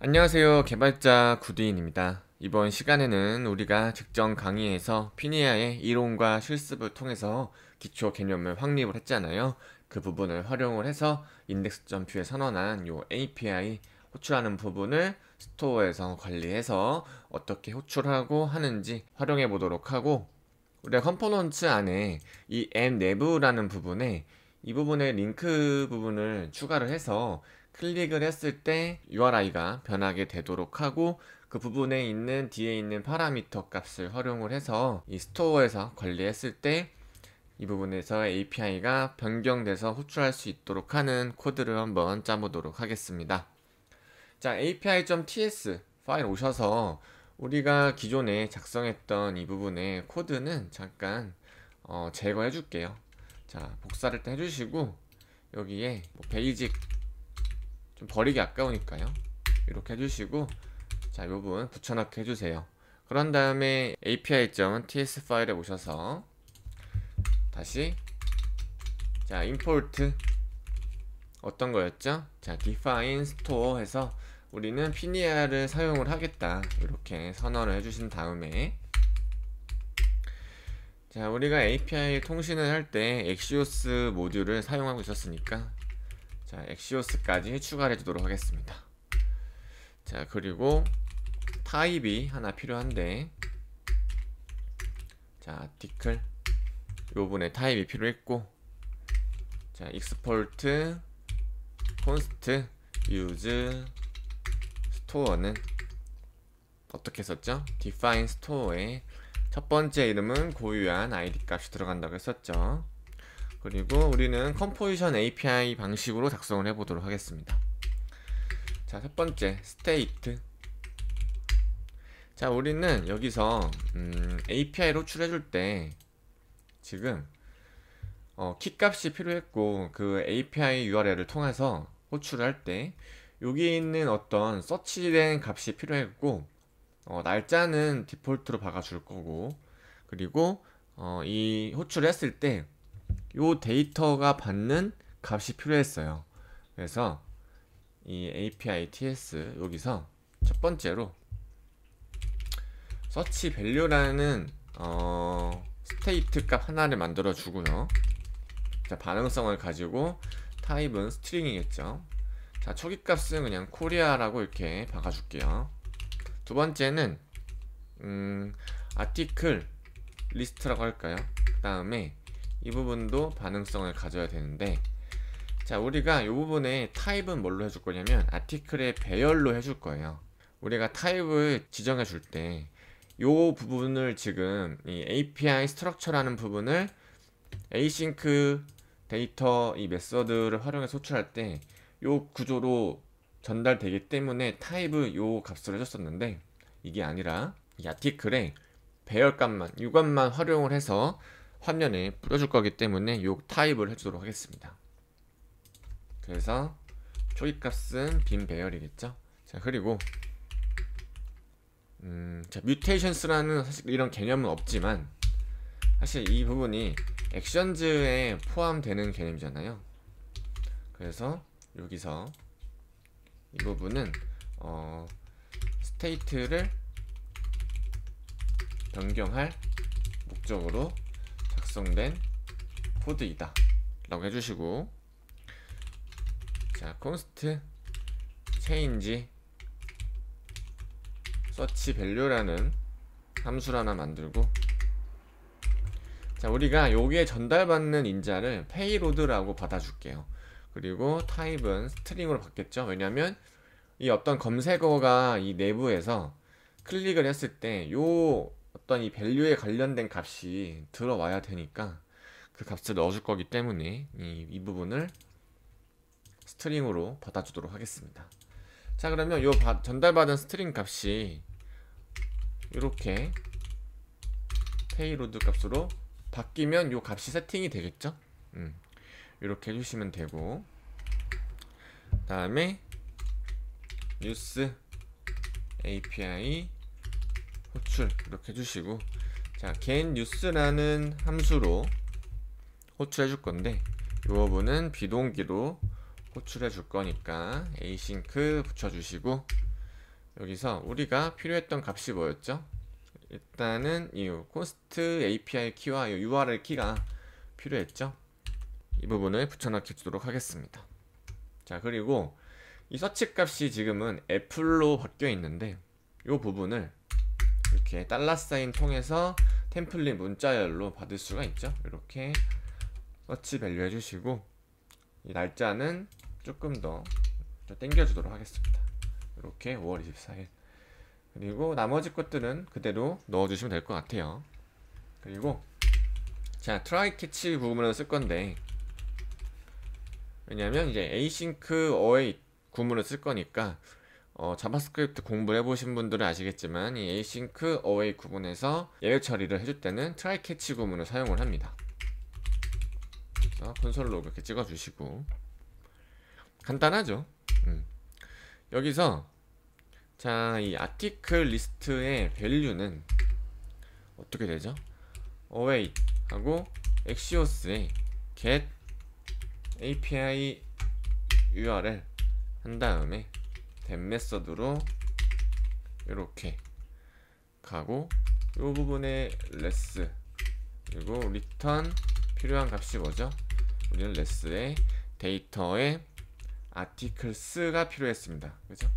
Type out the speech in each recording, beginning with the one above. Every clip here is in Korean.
안녕하세요. 개발자 구두인입니다. 이번 시간에는 우리가 직전 강의에서 피니아의 이론과 실습을 통해서 기초 개념을 확립을 했잖아요. 그 부분을 활용을 해서 index.pu에 선언한 요 API 호출하는 부분을 스토어에서 관리해서 어떻게 호출하고 하는지 활용해 보도록 하고, 우리가 컴포넌트 안에 이 앱 내부라는 부분에 이 부분에 링크 부분을 추가를 해서 클릭을 했을 때 URI가 변하게 되도록 하고, 그 부분에 있는 뒤에 있는 파라미터 값을 활용을 해서 이 스토어에서 관리했을 때 이 부분에서 API가 변경돼서 호출할 수 있도록 하는 코드를 한번 짜보도록 하겠습니다. 자, api.ts 파일 오셔서 우리가 기존에 작성했던 이 부분의 코드는 잠깐 제거해 줄게요. 자, 복사를 일단 해주시고 여기에 베이직 좀 버리기 아까우니까요, 이렇게 해주시고, 자, 이 부분 붙여넣기 해주세요. 그런 다음에 api.ts 파일에 오셔서 다시, 자, import 어떤 거였죠? 자, define store 해서 우리는 피니아를 사용을 하겠다, 이렇게 선언을 해주신 다음에, 자, 우리가 API 통신을 할 때 엑시오스 모듈을 사용하고 있었으니까, 자, 엑시오스까지 추가를 해주도록 하겠습니다. 자, 그리고 타입이 하나 필요한데, 자, 아티클 이 부분에 타입이 필요했고, 자, export const use store는 어떻게 썼죠? define store에 첫 번째 이름은 고유한 id 값이 들어간다고 했었죠. 그리고 우리는 컴포지션 API 방식으로 작성을 해보도록 하겠습니다. 자, 첫 번째 state. 자, 우리는 여기서 API로 호출해줄 때 지금 키값이 필요했고, 그 API URL을 통해서 호출을 할 때 여기 있는 어떤 서치된 값이 필요했고, 날짜는 디폴트로 박아줄 거고, 그리고 이 호출했을 때 요 데이터가 받는 값이 필요했어요. 그래서 이 API TS 여기서 첫 번째로 서치 밸류라는 스테이트 값 하나를 만들어 주고요. 자, 반응성을 가지고 타입은 스트링이겠죠. 자, 초기 값은 그냥 코리아라고 이렇게 박아줄게요. 두 번째는 아티클 리스트라고 할까요? 그 다음에 이 부분도 반응성을 가져야 되는데, 자, 우리가 이 부분에 타입은 뭘로 해줄 거냐면 아티클의 배열로 해줄 거예요. 우리가 타입을 지정해 줄 때 이 부분을 지금 이 API 스트럭처라는 부분을 async 데이터 이 메서드를 활용해서 호출할 때 이 구조로 전달되기 때문에 타입을 이 값으로 해줬었는데, 이게 아니라 이 아티클의 배열값만, 이것만 활용을 해서 화면에 뿌려줄 거기 때문에 이 타입을 해주도록 하겠습니다. 그래서 초기 값은 빈 배열이겠죠. 자, 그리고 자, mutations라는 사실 이런 개념은 없지만 사실 이 부분이 액션즈에 포함되는 개념이잖아요. 그래서 여기서 이 부분은 스테이트를 변경할 목적으로 작성된 코드이다 라고 해주시고, 자, const change search value라는 함수를 하나 만들고, 자, 우리가 여기에 전달받는 인자를 payload라고 받아줄게요. 그리고 타입은 스트링으로 받겠죠. 왜냐면 이 어떤 검색어가 이 내부에서 클릭을 했을 때 요 어떤 이 밸류에 관련된 값이 들어와야 되니까 그 값을 넣어줄 거기 때문에 이 부분을 스트링으로 받아주도록 하겠습니다. 자, 그러면 요 전달받은 스트링 값이 이렇게 페이로드 값으로 바뀌면 요 값이 세팅이 되겠죠. 이렇게 해주시면 되고, 다음에 use API 호출 이렇게 해주시고, 자, getUse라는 함수로 호출해 줄 건데 이 부분은 비동기로 호출해 줄 거니까 async 붙여주시고, 여기서 우리가 필요했던 값이 뭐였죠? 일단은 이 const API 키와 이 URL 키가 필요했죠? 이 부분을 붙여넣도록 하겠습니다. 자, 그리고 이 서치 값이 지금은 애플로 바뀌어 있는데 이 부분을 이렇게 $사인 통해서 템플릿 문자열로 받을 수가 있죠. 이렇게 서치 밸류 해주시고, 이 날짜는 조금 더 당겨주도록 하겠습니다. 이렇게 5월 24일. 그리고 나머지 것들은 그대로 넣어주시면 될 것 같아요. 그리고 자, try catch 구문을 쓸 건데, 왜냐면 이제 async await 구문을 쓸 거니까 자바스크립트 공부를 해보신 분들은 아시겠지만 이 async await 구문에서 예외 처리를 해줄 때는 try catch 구문을 사용을 합니다. 그래서 콘솔 로그 이렇게 찍어주시고, 간단하죠. 여기서 자, 이 아티클 리스트의 밸류는 어떻게 되죠? await 하고 axios에 get API URL 한 다음에 된 메서드로 이렇게 가고, 이 부분에 less 그리고 return 필요한 값이 뭐죠? 우리는 less에 데이터에 articles가 필요했습니다. 그죠?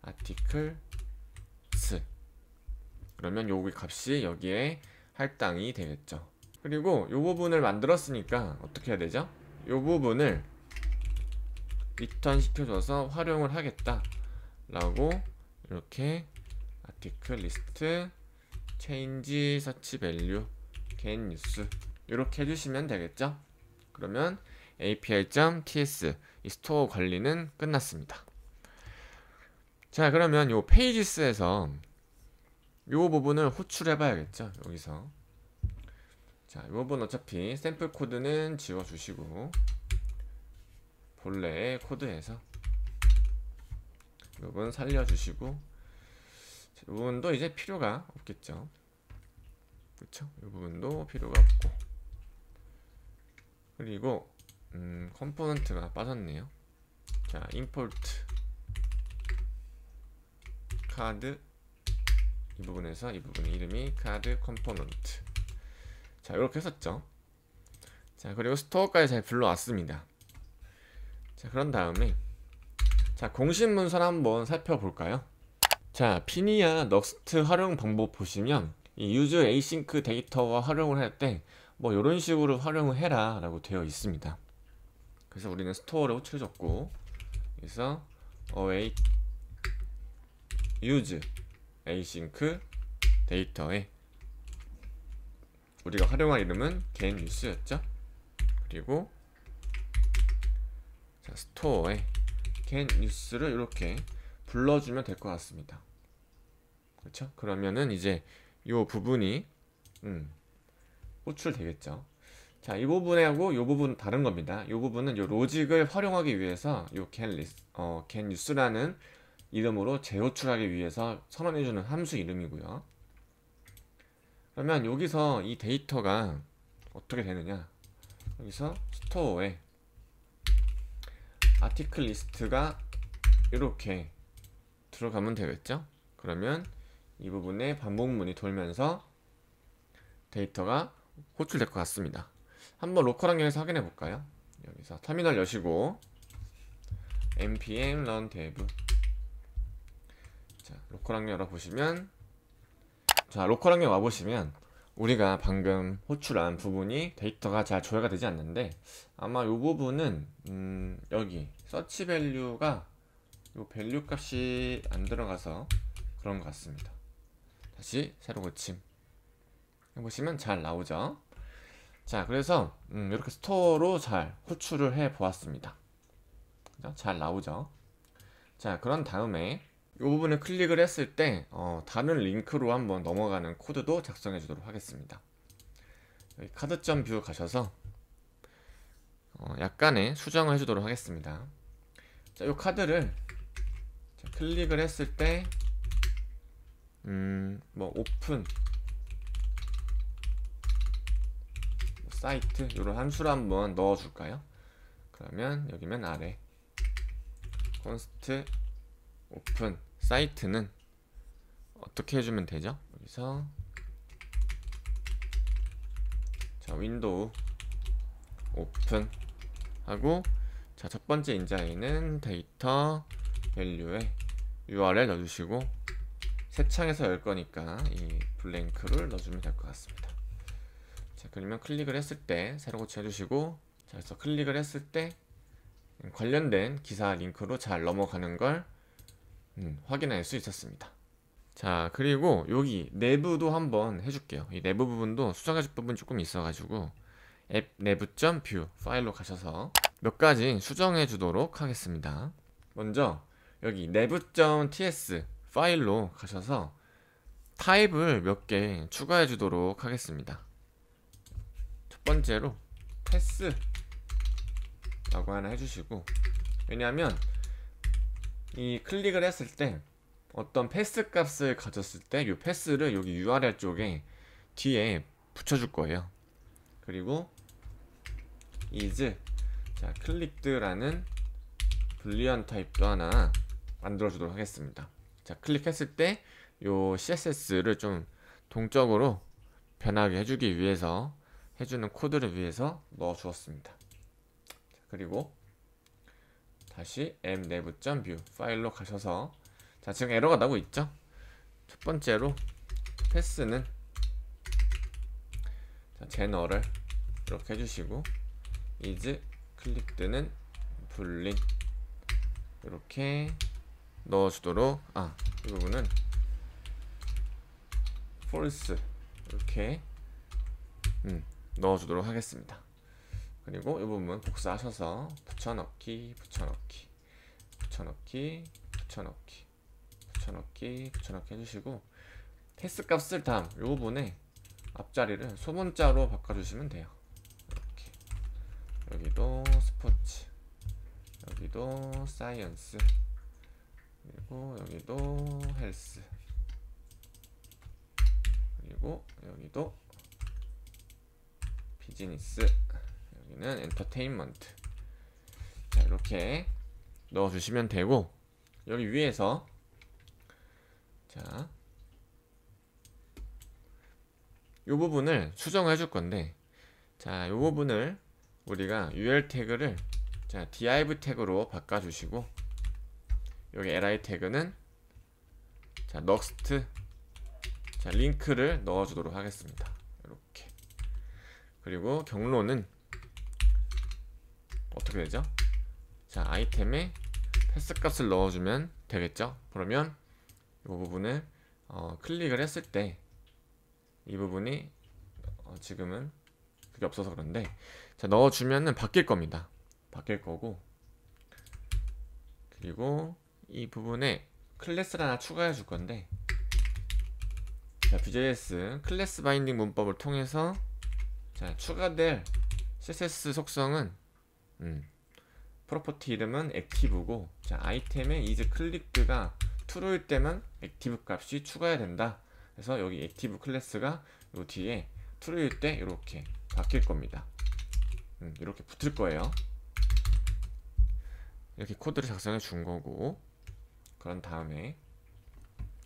articles. 그러면 요기 값이 여기에 할당이 되겠죠. 그리고 요 부분을 만들었으니까 어떻게 해야 되죠? 요 부분을 리턴 시켜줘서 활용을 하겠다 라고 이렇게 article list change search value get news 이렇게 해주시면 되겠죠. 그러면 api.ts 이 스토어 관리는 끝났습니다. 자, 그러면 요 pages에서 요 부분을 호출해 봐야겠죠. 여기서 자, 이 부분 어차피 샘플 코드는 지워주시고 본래의 코드에서 이 부분 살려주시고, 이 부분도 이제 필요가 없겠죠. 그쵸? 이 부분도 필요가 없고, 그리고 컴포넌트가 빠졌네요. 자, import 카드 이 부분에서 이 부분 이름이 카드 컴포넌트. 자, 이렇게 했었죠. 자, 그리고 스토어까지 잘 불러왔습니다. 자, 그런 다음에 자, 공식 문서를 한번 살펴볼까요? 자, 피니아 넉스트 활용 방법 보시면 이 use async 데이터와 활용을 할 때 뭐 이런 식으로 활용을 해라 라고 되어 있습니다. 그래서 우리는 스토어를 호출해줬고, 그래서 await use async 데이터에 우리가 활용할 이름은 get news였죠. 그리고 자, 스토어에 get news를 이렇게 불러주면 될 것 같습니다. 그렇죠? 그러면은 이제 이 부분이 호출되겠죠. 자, 이 부분하고 이 부분 다른 겁니다. 이 부분은 이 로직을 활용하기 위해서 이 get news라는 이름으로 재호출하기 위해서 선언해주는 함수 이름이고요. 그러면 여기서 이 데이터가 어떻게 되느냐, 여기서 스토어에 아티클 리스트가 이렇게 들어가면 되겠죠. 그러면 이 부분에 반복문이 돌면서 데이터가 호출될 것 같습니다. 한번 로컬 환경에서 확인해 볼까요? 여기서 터미널 여시고 npm run dev. 자, 로컬 환경 열어보시면, 자, 로컬 환경 와보시면 우리가 방금 호출한 부분이 데이터가 잘 조회가 되지 않는데, 아마 이 부분은 여기 서치 밸류가 이 밸류 값이 안 들어가서 그런 것 같습니다. 다시 새로 고침 해보시면 잘 나오죠. 자, 그래서 이렇게 스토어로 잘 호출을 해 보았습니다. 그죠? 잘 나오죠. 자, 그런 다음에 이 부분을 클릭을 했을 때 다른 링크로 한번 넘어가는 코드도 작성해 주도록 하겠습니다. 여기 카드.뷰 가셔서 약간의 수정을 해 주도록 하겠습니다. 자, 이 카드를 클릭을 했을 때 뭐 오픈 사이트 이런 함수를 한번 넣어줄까요? 그러면 여기면 아래 const open 사이트는 어떻게 해주면 되죠? 여기서 자 윈도우 오픈 하고 자 첫번째 인자에는 데이터 밸류에 URL 넣어주시고 새 창에서 열 거니까 이 블랭크를 넣어주면 될 것 같습니다. 자 그러면 클릭을 했을 때 새로 고쳐주시고 자 그래서 클릭을 했을 때 관련된 기사 링크로 잘 넘어가는 걸 확인할 수 있었습니다. 자 그리고 여기 내부도 한번 해줄게요. 이 내부 부분도 수정해줄 부분이 조금 있어가지고 앱 내부.view 파일로 가셔서 몇 가지 수정해 주도록 하겠습니다. 먼저 여기 내부.ts 파일로 가셔서 타입을 몇 개 추가해 주도록 하겠습니다. 첫 번째로 패스 라고 하나 해주시고, 왜냐하면 이 클릭을 했을 때 어떤 패스 값을 가졌을 때 이 패스를 여기 URL 쪽에 뒤에 붙여줄 거예요. 그리고 is 자 클릭드라는 불리언 타입도 하나 만들어 주도록 하겠습니다. 자 클릭했을 때 요 CSS를 좀 동적으로 변하게 해주기 위해서 해주는 코드를 위해서 넣어 주었습니다. 그리고 다시 mnev.view 파일로 가셔서 자 지금 에러가 나고 있죠. 첫 번째로 패스는 자 제너럴 이렇게 해주시고 is 클릭드는 불린 이렇게 넣어주도록 이 부분은 false 이렇게 넣어주도록 하겠습니다. 그리고 이 부분 복사하셔서 붙여넣기 붙여넣기 붙여넣기 붙여넣기 붙여넣기 붙여넣기 해주시고 패스 값을 다음 이 부분에 앞자리를 소문자로 바꿔주시면 돼요. 이렇게 여기도 스포츠 여기도 사이언스 그리고 여기도 헬스 그리고 여기도 비즈니스 여기는 엔터테인먼트 자 이렇게 넣어주시면 되고 여기 위에서 자 이 부분을 수정해 줄 건데 자 이 부분을 우리가 UL 태그를 자 div 태그로 바꿔주시고 여기 li 태그는 자 next 자 링크를 넣어주도록 하겠습니다. 이렇게 그리고 경로는 어떻게 되죠? 자 아이템에 패스 값을 넣어주면 되겠죠? 그러면 이 부분을 클릭을 했을 때 이 부분이 지금은 그게 없어서 그런데 자 넣어주면은 바뀔 겁니다. 바뀔 거고 그리고 이 부분에 클래스를 하나 추가해 줄 건데 자 Vue.js 클래스 바인딩 문법을 통해서 자 추가될 CSS 속성은 프로퍼티 이름은 액티브고 자 아이템의 is 클릭드가 true일 때만 액티브 값이 추가해야 된다. 그래서 여기 액티브 클래스가 요 뒤에 true일 때 이렇게 바뀔 겁니다. 이렇게 붙을 거예요. 이렇게 코드를 작성해 준 거고 그런 다음에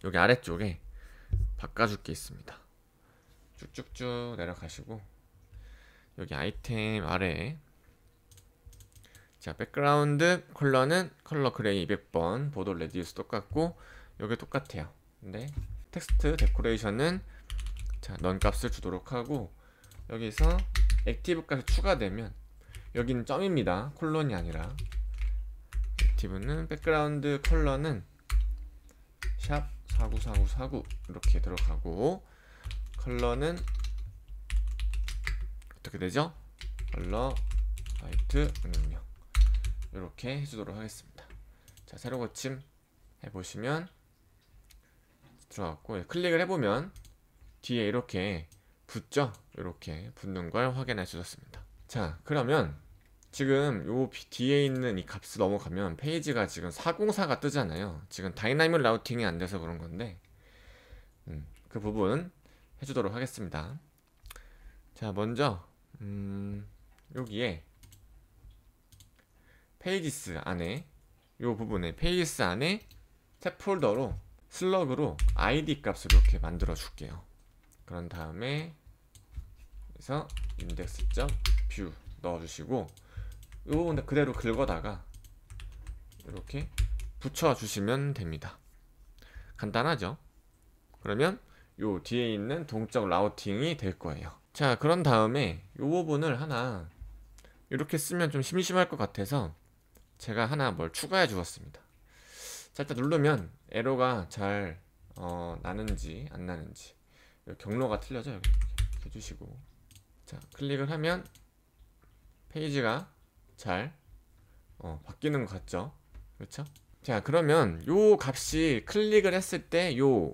여기 아래쪽에 바꿔줄 게 있습니다. 쭉쭉쭉 내려가시고 여기 아이템 아래에 자 백그라운드 컬러는 컬러 그레이 200번 보도 레디우스 똑같고 여기 똑같아요. 근데 텍스트 데코레이션은 자 넌 값을 주도록 하고 여기서 액티브 값이 추가되면 여기는 점입니다. 콜론이 아니라 액티브는 백그라운드 컬러는 샵 494949 이렇게 들어가고 컬러는 어떻게 되죠? 컬러 화이트 응용력 이렇게 해주도록 하겠습니다. 자 새로 고침 해보시면 들어갔고 클릭을 해보면 뒤에 이렇게 붙죠? 이렇게 붙는 걸 확인할 수 있었습니다. 자 그러면 지금 요 뒤에 있는 이 값을 넘어가면 페이지가 지금 404가 뜨잖아요. 지금 다이나믹 라우팅이 안 돼서 그런 건데 그 부분 해주도록 하겠습니다. 자 먼저 여기에 페이지스 안에 요 부분에 페이지스 안에 탭 폴더로 슬러그로 id 값을 이렇게 만들어 줄게요. 그런 다음에 그래서 index.view 넣어주시고 이 부분 그대로 긁어다가 이렇게 붙여주시면 됩니다. 간단하죠? 그러면 요 뒤에 있는 동적 라우팅이 될 거예요. 자, 그런 다음에 요 부분을 하나 이렇게 쓰면 좀 심심할 것 같아서 제가 하나 뭘 추가해 주었습니다. 자, 일단 누르면 에러가 잘 나는지 안 나는지 경로가 틀려져 이렇게 해주시고, 자 클릭을 하면 페이지가 잘 바뀌는 것 같죠? 그렇죠? 자, 그러면 요 값이 클릭을 했을 때 요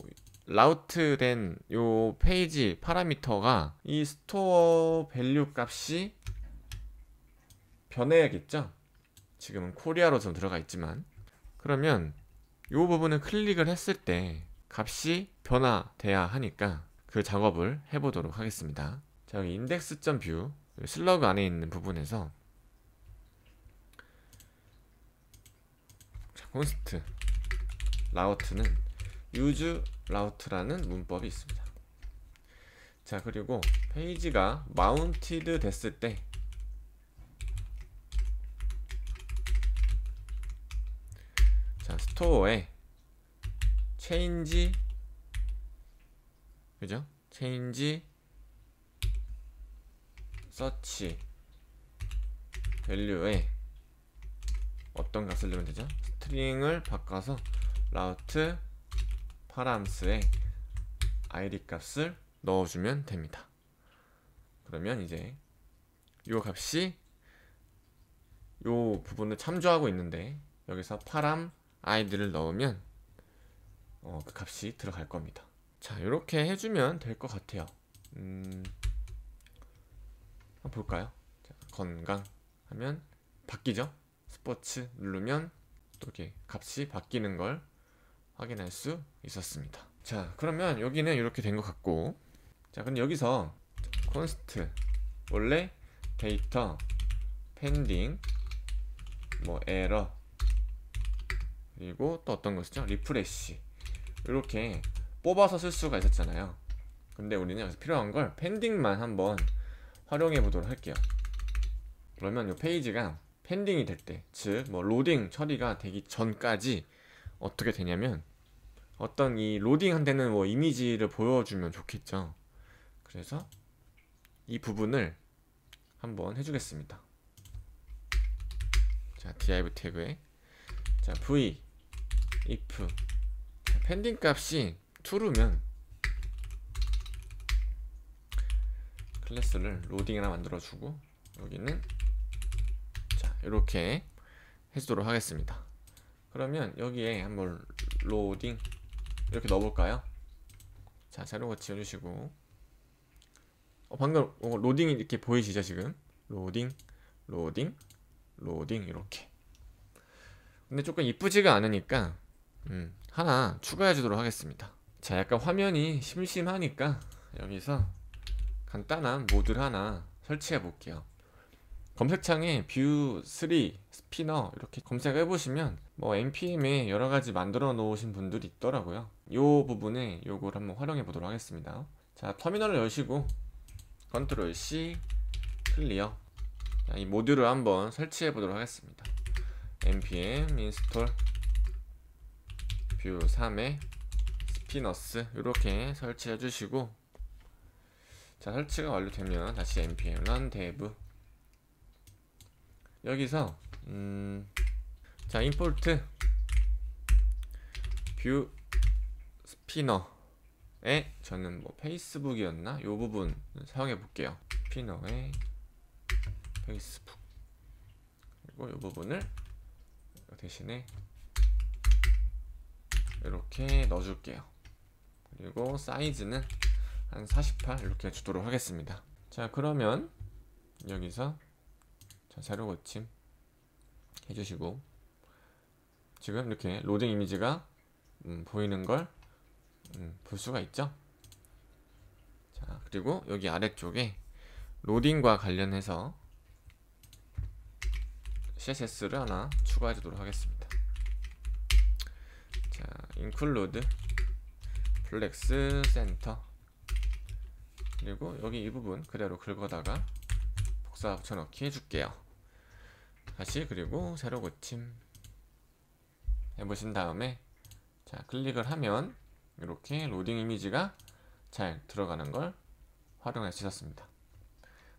라우트 된 요 페이지 파라미터가 이 스토어 밸류 값이 변해야겠죠? 지금은 코리아로 좀 들어가 있지만, 그러면 요 부분을 클릭을 했을 때 값이 변화돼야 하니까 그 작업을 해보도록 하겠습니다. 자, 여기 index.view 슬러그 안에 있는 부분에서 const 라우트는 use route라는 문법이 있습니다. 자, 그리고 페이지가 마운티드 됐을 때 자, 스토어에 change, 그죠? change search value에 어떤 값을 넣으면 되죠? 스트링을 바꿔서 route params.에 id 값을 넣어주면 됩니다. 그러면 이제 요 값이 요 부분을 참조하고 있는데 여기서 param id를 넣으면 그 값이 들어갈 겁니다. 자, 이렇게 해주면 될 것 같아요. 한번 볼까요? 자, 건강 하면 바뀌죠? 스포츠 누르면 또 이렇게 값이 바뀌는 걸 확인할 수 있었습니다. 자, 그러면 여기는 이렇게 된 것 같고, 자, 근데 여기서 const 원래 데이터 pending 뭐 error 그리고 또 어떤 것이죠? 리프레시 이렇게 뽑아서 쓸 수가 있었잖아요. 근데 우리는 여기서 필요한 걸 pending만 한번 활용해 보도록 할게요. 그러면 이 페이지가 펜딩이 될 때, 즉 뭐 로딩 처리가 되기 전까지 어떻게 되냐면 어떤 이 로딩한 데는 뭐 이미지를 보여주면 좋겠죠. 그래서 이 부분을 한번 해주겠습니다. 자, div 태그에 자 v if 펜딩 값이 true면 클래스를 로딩 하나 만들어주고 여기는 자 이렇게 해주도록 하겠습니다. 그러면 여기에 한번 로딩 이렇게 넣어볼까요? 자, 자료같이 지어주시고 방금 로딩이 이렇게 보이시죠? 지금 로딩 로딩 로딩 이렇게. 근데 조금 이쁘지가 않으니까 하나 추가해 주도록 하겠습니다. 자, 약간 화면이 심심하니까 여기서 간단한 모드를 하나 설치해 볼게요. 검색창에 뷰 3 스피너 이렇게 검색해 보시면 뭐 npm에 여러가지 만들어 놓으신 분들이 있더라고요. 요 부분에 요걸 한번 활용해 보도록 하겠습니다. 자, 터미널을 여시고 컨트롤 C 클리어. 자, 이 모듈을 한번 설치해 보도록 하겠습니다. npm install 뷰 3에 스피너스 이렇게 설치해 주시고, 자, 설치가 완료되면 다시 npm run dev 여기서 자, import 뷰 스피너에 저는 뭐 페이스북이었나? 요 부분 사용해 볼게요. 스피너에 페이스북 그리고 요 부분을 대신에 이렇게 넣어줄게요. 그리고 사이즈는 한 48 이렇게 주도록 하겠습니다. 자, 그러면 여기서 자, 자료 고침 해주시고 지금 이렇게 로딩 이미지가 보이는 걸 볼 수가 있죠. 자, 그리고 여기 아래쪽에 로딩과 관련해서 CSS를 하나 추가해 주도록 하겠습니다. 자, include flex center, 그리고 여기 이 부분 그대로 긁어다가 복사 붙여넣기 해줄게요. 다시, 그리고 새로 고침 해보신 다음에, 자, 클릭을 하면 이렇게 로딩 이미지가 잘 들어가는 걸 활용할 수 있었습니다.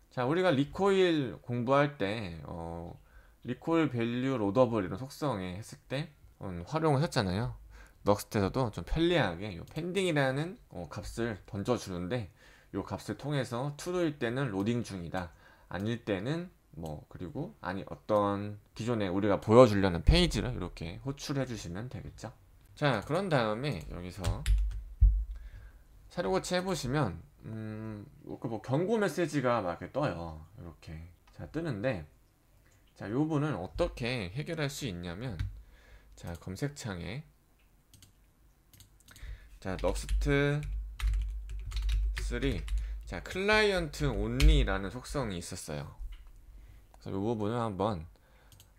자, 우리가 리코일 공부할 때 리콜 밸류 로더블 이런 속성에 했을 때 활용을 했잖아요. 넉스트에서도 좀 편리하게 요 펜딩이라는 값을 던져주는데, 요 값을 통해서 true일 때는 로딩 중이다, 아닐 때는 그리고 어떤 기존에 우리가 보여주려는 페이지를 이렇게 호출해 주시면 되겠죠. 자, 그런 다음에 여기서 새로 고치 해보시면 경고 메시지가 막 이렇게 떠요. 이렇게 자 뜨는데, 자, 요 부분은 어떻게 해결할 수 있냐면, 자, 검색창에 자 넉스트 3, 자 클라이언트 온리라는 속성이 있었어요. 그래서 이 부분을 한번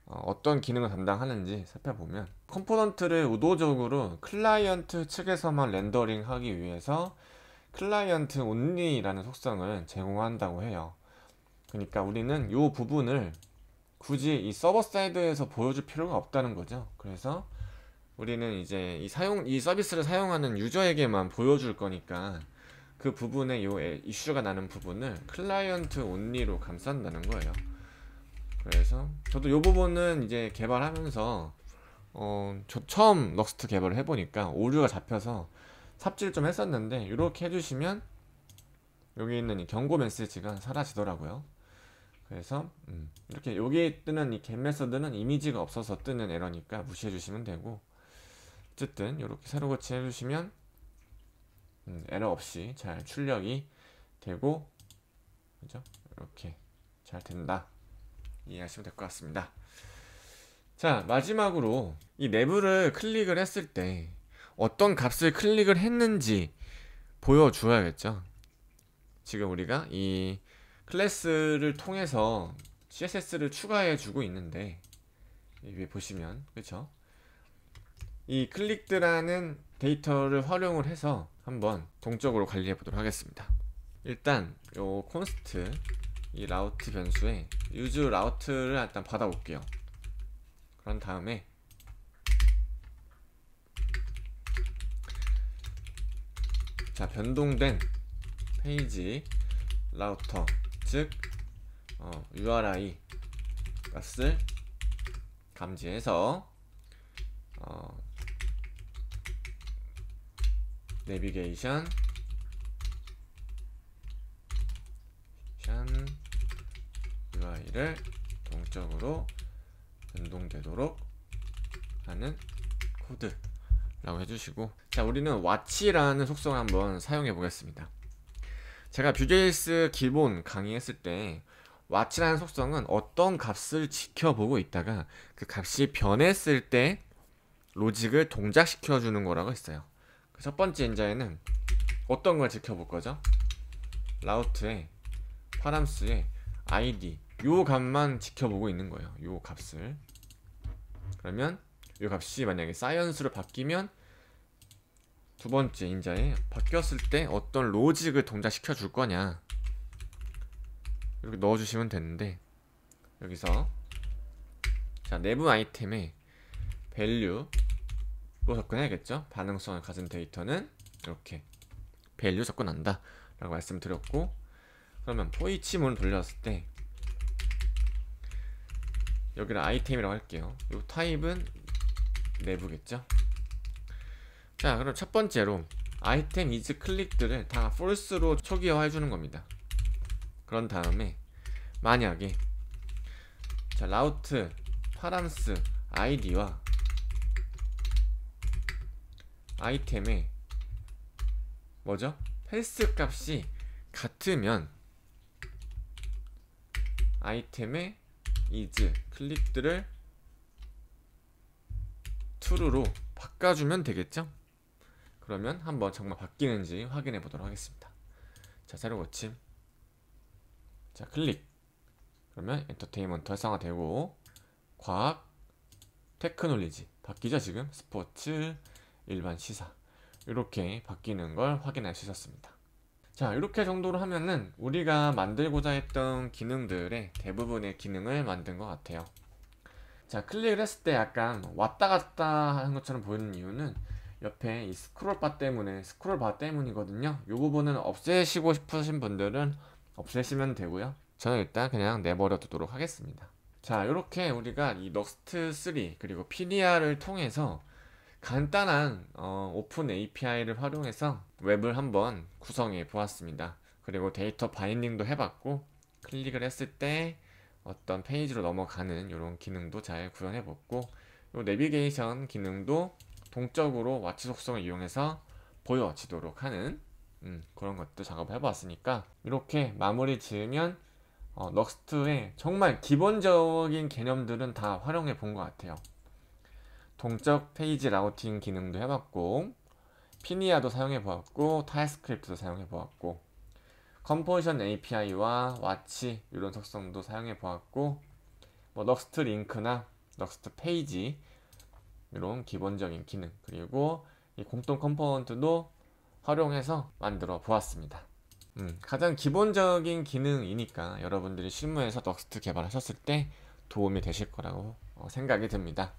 어떤 기능을 담당하는지 살펴보면, 컴포넌트를 의도적으로 클라이언트 측에서만 렌더링 하기 위해서 클라이언트 온리라는 속성을 제공한다고 해요. 그러니까 우리는 이 부분을 굳이 이 서버 사이드에서 보여줄 필요가 없다는 거죠. 그래서 우리는 이제 이 서비스를 사용하는 유저에게만 보여줄 거니까, 그 부분에 요 이슈가 나는 부분을 클라이언트 온리로 감싼다는 거예요. 그래서 저도 요 부분은 이제 개발하면서 저 처음 럭스트 개발을 해보니까 오류가 잡혀서 삽질 좀 했었는데, 이렇게 해주시면 여기 있는 이 경고 메시지가 사라지더라고요. 그래서 이렇게 여기 뜨는 이 get 메서드는 이미지가 없어서 뜨는 에러니까 무시해 주시면 되고, 어쨌든 이렇게 새로 고치 해주시면 에러 없이 잘 출력이 되고, 그죠? 이렇게 잘 된다, 이해하시면 될 것 같습니다. 자, 마지막으로 이 내부를 클릭을 했을 때 어떤 값을 클릭을 했는지 보여주어야겠죠. 지금 우리가 이 클래스를 통해서 CSS를 추가해 주고 있는데, 위에 보시면, 그쵸? 이 클릭드라는 데이터를 활용을 해서 한번 동적으로 관리해 보도록 하겠습니다. 일단 요 const 이 라우트 변수에 use route를 일단 받아 볼게요. 그런 다음에 자, 변동된 페이지 라우터, 즉 URI 값을 감지해서 내비게이션 UI를 동적으로 변동되도록 하는 코드라고 해주시고, 자, 우리는 watch라는 속성을 한번 사용해 보겠습니다. 제가 뷰제이스 기본 강의했을 때 watch라는 속성은 어떤 값을 지켜보고 있다가 그 값이 변했을 때 로직을 동작시켜 주는 거라고 했어요. 첫 번째 인자에는 어떤 걸 지켜볼 거죠? 라우트에 파람스의 id 요 값만 지켜보고 있는 거예요. 요 값을. 그러면 요 값이 만약에 사이언스로 바뀌면 두 번째 인자에 바뀌었을 때 어떤 로직을 동작시켜 줄 거냐, 이렇게 넣어주시면 되는데, 여기서 자, 내부 아이템에 value로 접근해야겠죠. 반응성을 가진 데이터는 이렇게 value 접근한다 라고 말씀드렸고, 그러면 for each 문을 돌렸을 때 여기를 아이템이라고 할게요. 이 타입은 내부겠죠. 자, 그럼 첫 번째로 아이템 is 클릭들을 다 false로 초기화 해주는 겁니다. 그런 다음에 만약에 자, 라우트 파람스 id와 아이템의 뭐죠? 헬스 값이 같으면 아이템의 is 클릭들을 true로 바꿔주면 되겠죠? 그러면 한번 정말 바뀌는지 확인해 보도록 하겠습니다. 자, 새로 고침 자, 클릭. 그러면 엔터테인먼트 활성화되고, 과학, 테크놀리지 바뀌죠. 지금 스포츠, 일반 시사 이렇게 바뀌는 걸 확인할 수 있었습니다. 자, 이렇게 정도로 하면은 우리가 만들고자 했던 기능들의 대부분의 기능을 만든 것 같아요. 자, 클릭을 했을 때 약간 왔다 갔다 하는 것처럼 보이는 이유는 옆에 이 스크롤 바 때문이거든요. 이 부분은 없애시고 싶으신 분들은 없애시면 되고요. 저는 일단 그냥 내버려 두도록 하겠습니다. 자, 이렇게 우리가 이 넉스트3 그리고 피니아를 통해서 간단한 오픈 API를 활용해서 웹을 한번 구성해 보았습니다. 그리고 데이터 바인딩도 해봤고, 클릭을 했을 때 어떤 페이지로 넘어가는 이런 기능도 잘 구현해 봤고, 요 내비게이션 기능도 동적으로 와치 속성을 이용해서 보여지도록 하는 그런 것도 작업해 봤으니까, 이렇게 마무리 지으면 넉스트의 정말 기본적인 개념들은 다 활용해 본 것 같아요. 동적 페이지 라우팅 기능도 해봤고, 피니아도 사용해 보았고, 타입스크립트도 사용해 보았고, 컴포지션 API와 와치 이런 속성도 사용해 보았고, 뭐 넉스트 링크나 넉스트 페이지 이런 기본적인 기능, 그리고 이 공통 컴포넌트도 활용해서 만들어 보았습니다. 가장 기본적인 기능이니까 여러분들이 실무에서 넉스트 개발하셨을 때 도움이 되실 거라고 생각이 듭니다.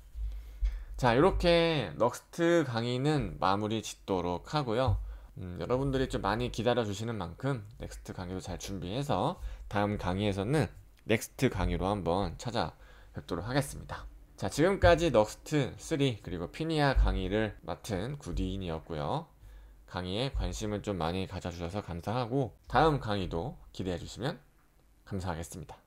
자, 이렇게 넉스트 강의는 마무리 짓도록 하고요. 여러분들이 좀 많이 기다려 주시는 만큼 넥스트 강의도 잘 준비해서 다음 강의에서는 넥스트 강의로 한번 찾아뵙도록 하겠습니다. 자, 지금까지 넉스트 3 그리고 피니아 강의를 맡은 구디인이었고요. 강의에 관심을 좀 많이 가져주셔서 감사하고, 다음 강의도 기대해 주시면 감사하겠습니다.